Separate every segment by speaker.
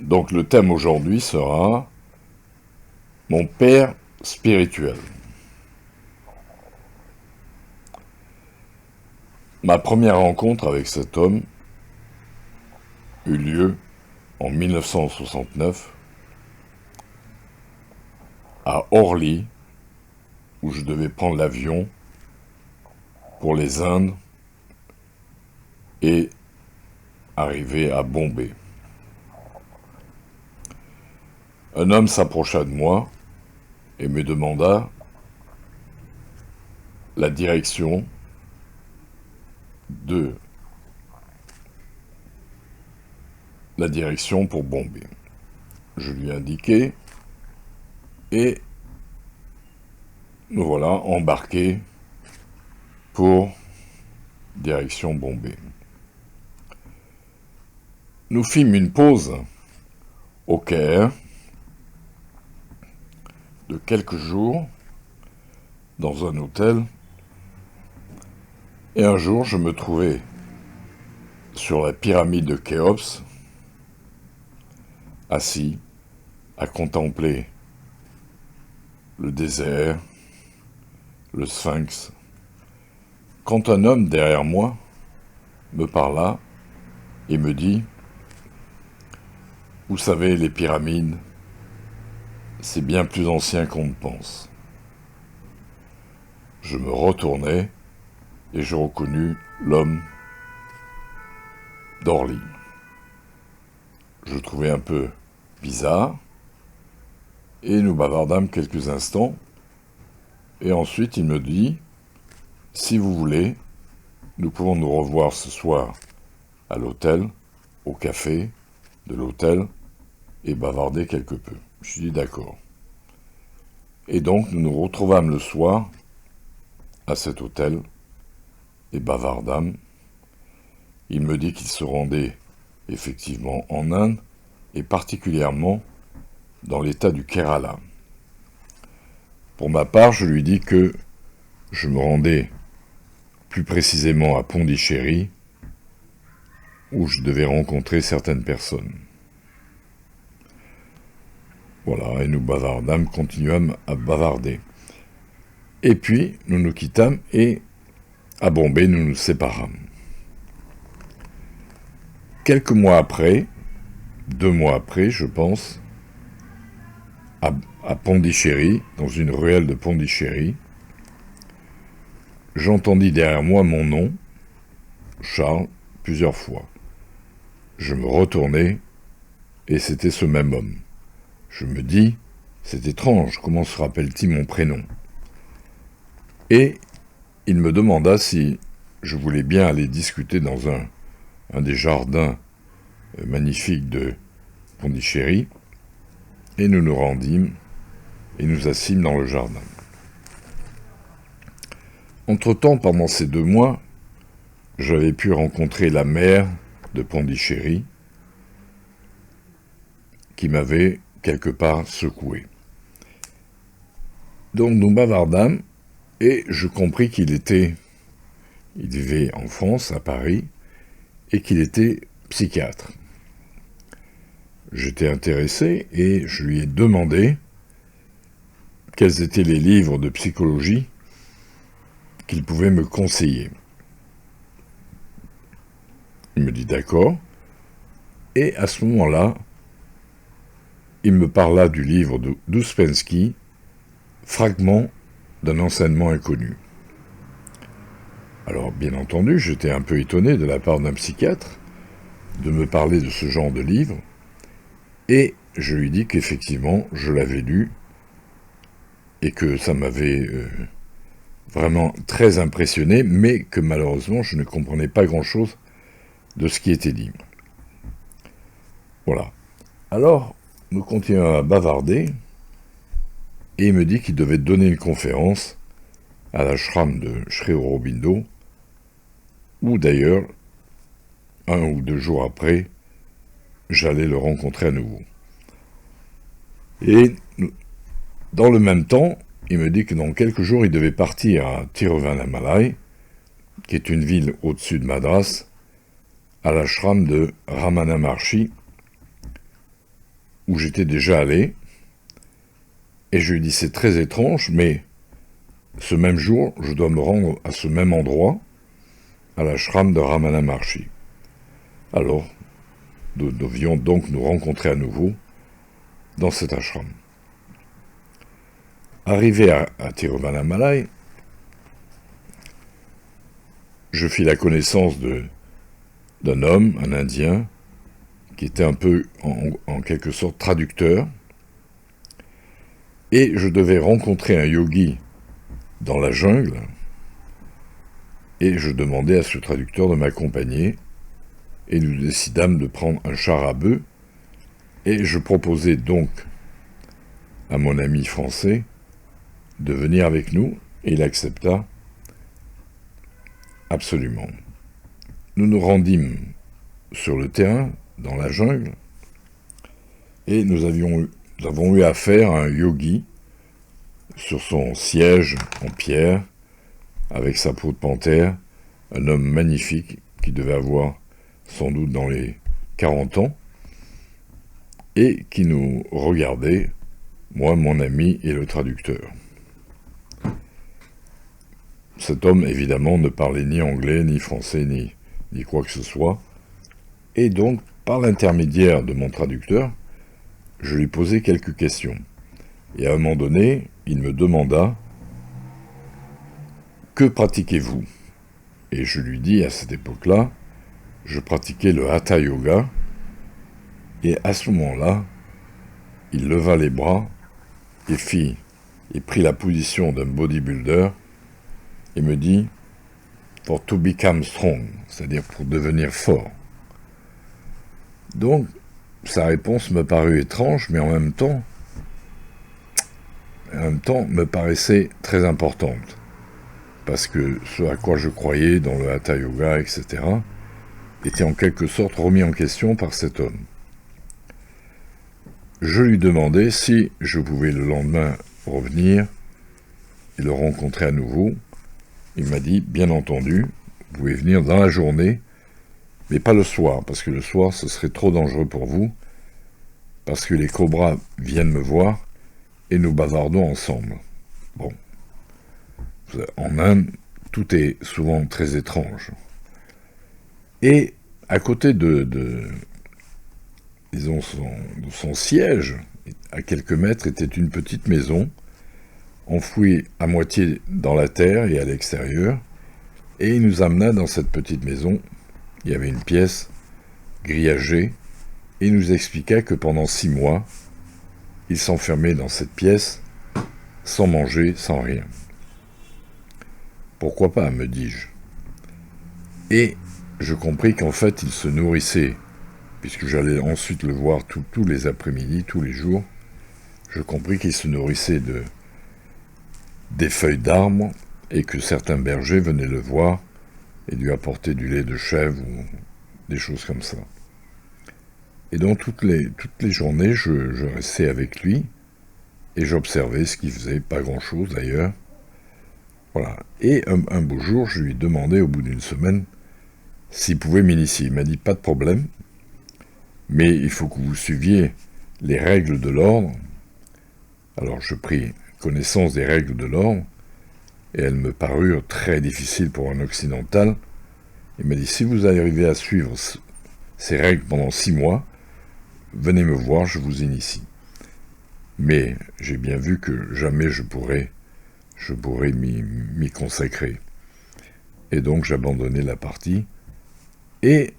Speaker 1: Donc le thème aujourd'hui sera mon père spirituel. Ma première rencontre avec cet homme eut lieu en 1969 à Orly, où je devais prendre l'avion pour les Indes et arriver à Bombay. Un homme s'approcha de moi et me demanda la direction pour Bombay. Je lui indiquai et nous voilà embarqués pour direction Bombay. Nous fîmes une pause au Caire de quelques jours dans un hôtel et un jour je me trouvais sur la pyramide de Khéops, assis à contempler le désert, le sphinx, quand un homme derrière moi me parla et me dit « Vous savez, les pyramides, c'est bien plus ancien qu'on ne pense. » Je me retournai et je reconnus l'homme d'Orly. Je le trouvais un peu bizarre et nous bavardâmes quelques instants et ensuite il me dit « Si vous voulez, nous pouvons nous revoir ce soir à l'hôtel, au café de l'hôtel et bavarder quelque peu. » Je dis « D'accord. » Et donc nous nous retrouvâmes le soir à cet hôtel et bavardâmes. Il me dit qu'il se rendait effectivement en Inde et particulièrement dans l'état du Kerala. Pour ma part, je lui dis que je me rendais plus précisément à Pondichéry, où je devais rencontrer certaines personnes. Voilà, et nous bavardâmes, continuâmes à bavarder. Et puis, nous nous quittâmes et, à Bombay, nous nous séparâmes. Quelques mois après, 2 mois après, je pense, à Pondichéry, dans une ruelle de Pondichéry, j'entendis derrière moi mon nom, Charles, plusieurs fois. Je me retournai et c'était ce même homme. Je me dis, c'est étrange, comment se rappelle-t-il mon prénom? Et il me demanda si je voulais bien aller discuter dans un des jardins magnifiques de Pondichéry, et nous nous rendîmes et nous assîmes dans le jardin. Entre-temps, pendant ces 2 mois, j'avais pu rencontrer la mère de Pondichéry, qui m'avait quelque part secoué. Donc nous bavardâmes, et je compris il vivait en France, à Paris, et qu'il était psychiatre. J'étais intéressé et je lui ai demandé quels étaient les livres de psychologie qu'il pouvait me conseiller. Il me dit d'accord, et à ce moment-là, il me parla du livre d'Ouspensky, Fragment d'un enseignement inconnu. Alors, bien entendu, j'étais un peu étonné de la part d'un psychiatre de me parler de ce genre de livre, et je lui dis qu'effectivement, je l'avais lu, et que ça m'avait vraiment très impressionné, mais que malheureusement, je ne comprenais pas grand-chose de ce qui était dit. Voilà. Alors, nous continuons à bavarder, et il me dit qu'il devait donner une conférence à l'ashram de Sri Aurobindo, où d'ailleurs, 1 ou 2 jours après, j'allais le rencontrer à nouveau. Et dans le même temps, il me dit que dans quelques jours, il devait partir à Tiruvannamalai, qui est une ville au-dessus de Madras, à l'ashram de Ramana Maharshi, où j'étais déjà allé, et je lui dis c'est très étrange, mais ce même jour, je dois me rendre à ce même endroit, à l'ashram de Ramana Maharshi. Alors, nous devions donc nous rencontrer à nouveau dans cet ashram. Arrivé à Tiruvannamalai, je fis la connaissance d'un homme, un Indien, qui était un peu, en quelque sorte, traducteur, et je devais rencontrer un yogi dans la jungle, et je demandai à ce traducteur de m'accompagner, et nous décidâmes de prendre un char à bœuf, et je proposai donc à mon ami français de venir avec nous, et il accepta absolument. Nous nous rendîmes sur le terrain, dans la jungle, et nous avons eu affaire à un yogi sur son siège en pierre, avec sa peau de panthère, un homme magnifique qui devait avoir sans doute dans les 40 ans, et qui nous regardait, moi, mon ami et le traducteur. Cet homme, évidemment, ne parlait ni anglais, ni français, ni quoi que ce soit, et donc, par l'intermédiaire de mon traducteur, je lui posai quelques questions. Et à un moment donné, il me demanda « Que pratiquez-vous » Et je lui dis, à cette époque-là, je pratiquais le Hatha Yoga, et à ce moment-là, il leva les bras et prit la position d'un bodybuilder et me dit « For to become strong », c'est-à-dire pour devenir fort. Donc, sa réponse me parut étrange, mais en même temps me paraissait très importante. Parce que ce à quoi je croyais dans le Hatha Yoga, etc., était en quelque sorte remis en question par cet homme. Je lui demandai si je pouvais le lendemain revenir et le rencontrer à nouveau. Il m'a dit, bien entendu, vous pouvez venir dans la journée, mais pas le soir, parce que le soir, ce serait trop dangereux pour vous, parce que les cobras viennent me voir et nous bavardons ensemble. Bon. En Inde, tout est souvent très étrange. Et à côté disons, son siège, à quelques mètres, était une petite maison, enfouie à moitié dans la terre et à l'extérieur, et il nous amena dans cette petite maison. Il y avait une pièce grillagée, et il nous expliqua que pendant 6 mois, il s'enfermait dans cette pièce, sans manger, sans rien. Pourquoi pas, me dis-je. Et je compris qu'en fait, il se nourrissait, puisque j'allais ensuite le voir tous les après-midi, tous les jours, je compris qu'il se nourrissait des feuilles d'arbres, et que certains bergers venaient le voir et lui apporter du lait de chèvre ou des choses comme ça. Et donc toutes les journées, je restais avec lui et j'observais ce qu'il faisait, pas grand-chose d'ailleurs. Voilà. Et un beau jour, je lui demandais au bout d'une semaine s'il pouvait m'initier. Il m'a dit pas de problème, mais il faut que vous suiviez les règles de l'ordre. Alors je pris connaissance des règles de l'ordre et elles me parurent très difficiles pour un occidental. Il m'a dit si vous arrivez à suivre ces règles pendant 6 mois, venez me voir, je vous initie. Mais j'ai bien vu que jamais je pourrais m'y consacrer. Et donc j'abandonnai la partie, et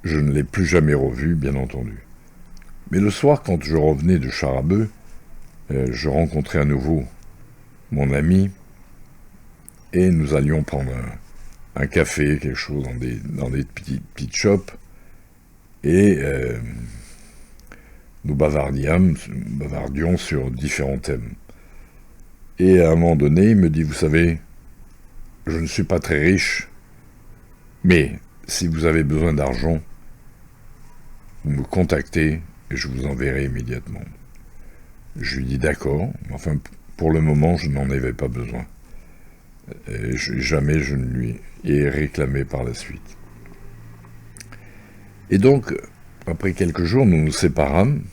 Speaker 1: je ne l'ai plus jamais revu, bien entendu. Mais le soir, quand je revenais de char à bœuf, je rencontrai à nouveau mon ami, et nous allions prendre un café, quelque chose, dans des petites shops, et nous bavardions sur différents thèmes. Et à un moment donné, il me dit, vous savez, je ne suis pas très riche, mais si vous avez besoin d'argent, vous me contactez et je vous enverrai immédiatement. Je lui dis d'accord, enfin pour le moment je n'en avais pas besoin. Et jamais je ne lui ai réclamé par la suite. Et donc, Après quelques jours, nous nous séparâmes.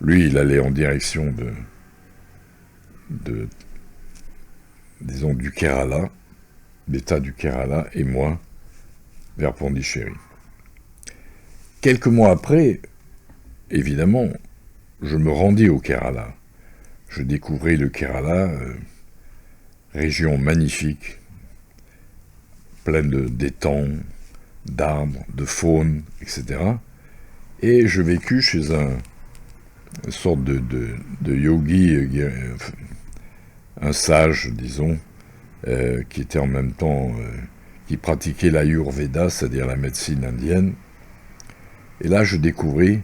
Speaker 1: Lui, il allait en direction disons, du Kerala, l'État du Kerala, et moi, vers Pondichéry. Quelques mois après, évidemment, je me rendis au Kerala. Je découvris le Kerala, région magnifique, pleine d'étangs, d'arbres, de faune, etc. Et je vécus chez une sorte de yogi, un sage, disons, qui était en même temps, qui pratiquait l'Ayurveda, c'est-à-dire la médecine indienne. Et là, je découvris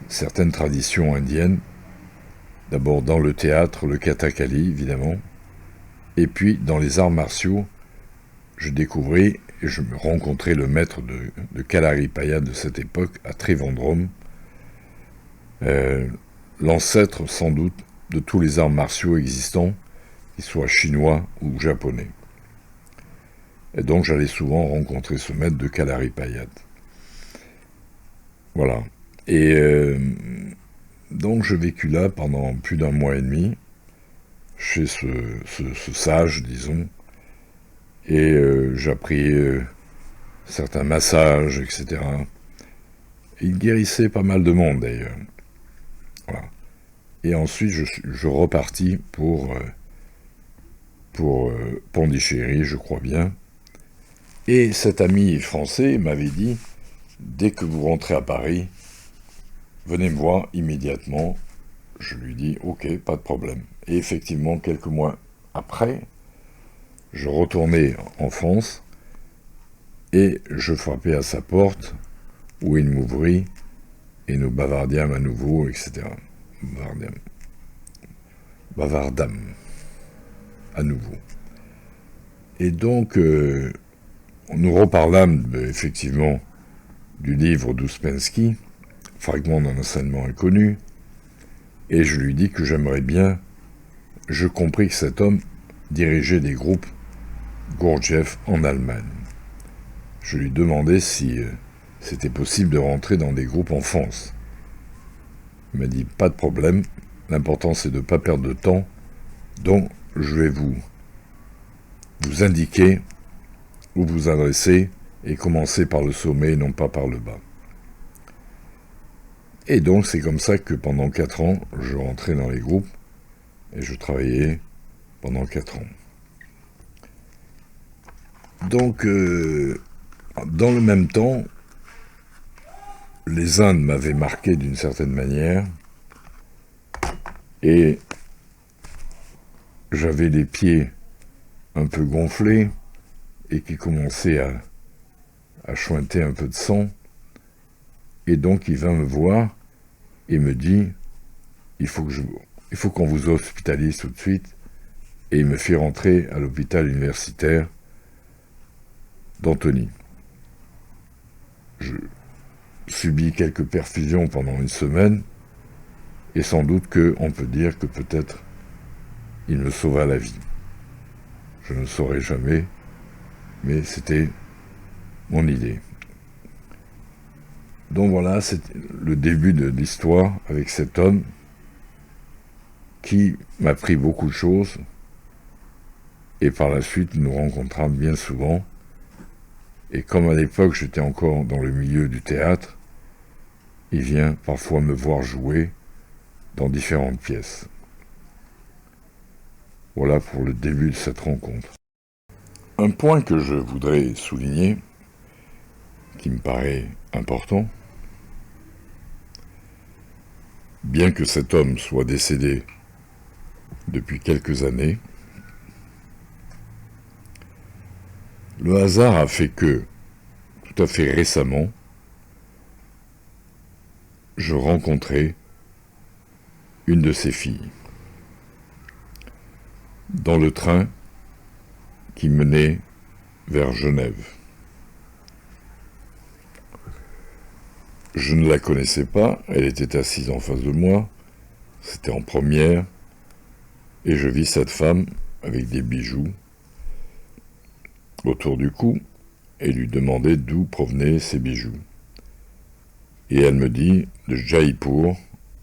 Speaker 1: certaines traditions indiennes, d'abord dans le théâtre, le Kathakali, évidemment, et puis dans les arts martiaux, je découvris et je me rencontrai le maître de Kalaripayat de cette époque, à Trivandrum, l'ancêtre sans doute de tous les arts martiaux existants, qu'ils soient chinois ou japonais. Et donc j'allais souvent rencontrer ce maître de Kalaripayat. Voilà. Et donc je vécus là pendant plus d'1 mois et demi, chez ce sage, disons, et j'appris certains massages, etc. Il guérissait pas mal de monde, d'ailleurs. Voilà. Et ensuite, je repartis pour Pondichéry, je crois bien. Et cet ami français m'avait dit, dès que vous rentrez à Paris, venez me voir immédiatement. Je lui dis, ok, pas de problème. Et effectivement, quelques mois après, je retournais en France et je frappais à sa porte, où il m'ouvrit, et nous bavardiâmes à nouveau, etc. Bavardâmes à nouveau. Et donc, nous reparlâmes effectivement du livre d'Ouspensky, Fragment d'un enseignement inconnu, et je lui dis que j'aimerais bien. Je compris que cet homme dirigeait des groupes Gurdjieff en Allemagne. Je lui demandais si c'était possible de rentrer dans des groupes en France. Il m'a dit, pas de problème, l'important c'est de ne pas perdre de temps, donc je vais vous indiquer où vous adresser et commencer par le sommet et non pas par le bas. Et donc c'est comme ça que pendant 4 ans, je rentrais dans les groupes et je travaillais pendant 4 ans. Donc, dans le même temps, les Indes m'avaient marqué d'une certaine manière et j'avais les pieds un peu gonflés et qui commençaient à chointer un peu de sang. Et donc il vint me voir et me dit, il faut qu'on vous hospitalise tout de suite. Et il me fit rentrer à l'hôpital universitaire d'Antony. Je subis quelques perfusions pendant 1 semaine, et sans doute qu'on peut dire que peut-être il me sauva la vie. Je ne le saurai jamais, mais c'était mon idée. Donc voilà, c'est le début de l'histoire avec cet homme qui m'a appris beaucoup de choses, et par la suite nous rencontrâmes bien souvent. Et comme à l'époque j'étais encore dans le milieu du théâtre, il vient parfois me voir jouer dans différentes pièces. Voilà pour le début de cette rencontre. Un point que je voudrais souligner, qui me paraît important, bien que cet homme soit décédé depuis quelques années, le hasard a fait que, tout à fait récemment, je rencontrais une de ses filles dans le train qui menait vers Genève. Je ne la connaissais pas, elle était assise en face de moi, c'était en première, et je vis cette femme avec des bijoux autour du cou et lui demandai d'où provenaient ces bijoux. Et elle me dit de Jaipur,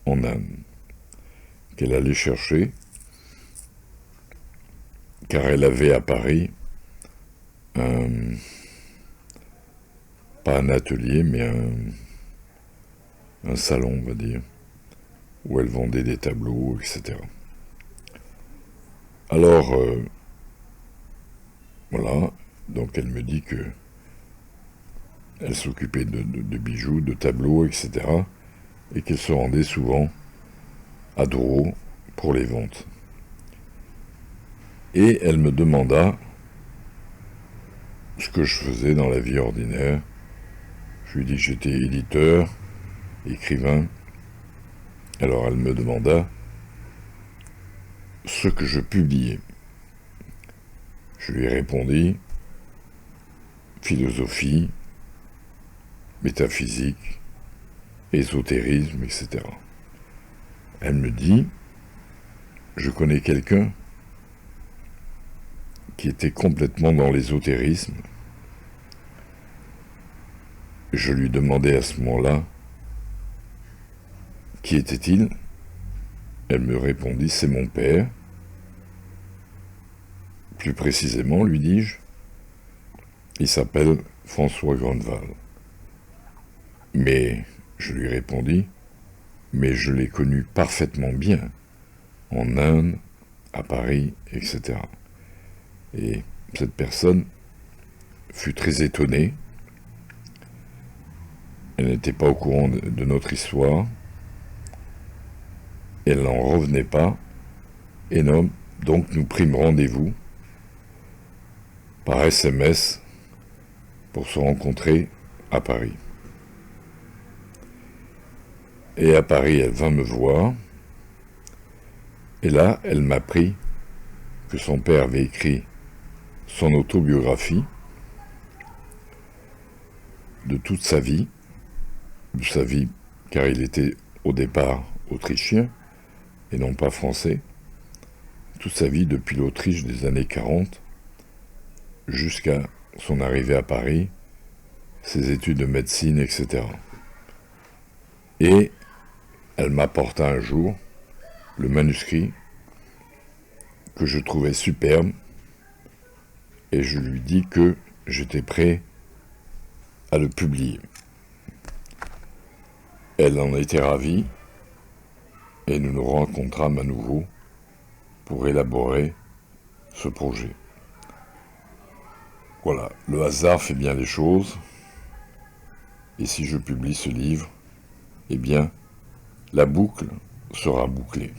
Speaker 1: en Inde, qu'elle allait chercher, car elle avait à Paris pas un atelier, mais un salon, on va dire, où elle vendait des tableaux, etc. Alors, voilà, donc elle me dit que elle s'occupait de bijoux, de tableaux, etc. Et qu'elle se rendait souvent à Drouot pour les ventes. Et elle me demanda ce que je faisais dans la vie ordinaire. Je lui dis que j'étais éditeur, écrivain. Alors elle me demanda ce que je publiais. Je lui répondis philosophie, métaphysique, ésotérisme, etc. Elle me dit, je connais quelqu'un qui était complètement dans l'ésotérisme. Je lui demandais à ce moment-là, qui était-il? Elle me répondit, c'est mon père. Plus précisément, lui dis-je, il s'appelle François Grandval. Mais, je lui répondis, mais je l'ai connu parfaitement bien, en Inde, à Paris, etc. Et cette personne fut très étonnée. Elle n'était pas au courant de notre histoire. Elle n'en revenait pas. Et non, donc nous prîmes rendez-vous par SMS pour se rencontrer à Paris. Et à Paris, elle vint me voir. Et là, elle m'apprit que son père avait écrit son autobiographie de toute sa vie, car il était au départ autrichien et non pas français, toute sa vie depuis l'Autriche des années 40 jusqu'à son arrivée à Paris, ses études de médecine, etc. Et elle m'apporta un jour le manuscrit que je trouvais superbe et je lui dis que j'étais prêt à le publier. Elle en était ravie et nous nous rencontrâmes à nouveau pour élaborer ce projet. Voilà, le hasard fait bien les choses, et si je publie ce livre, eh bien, la boucle sera bouclée.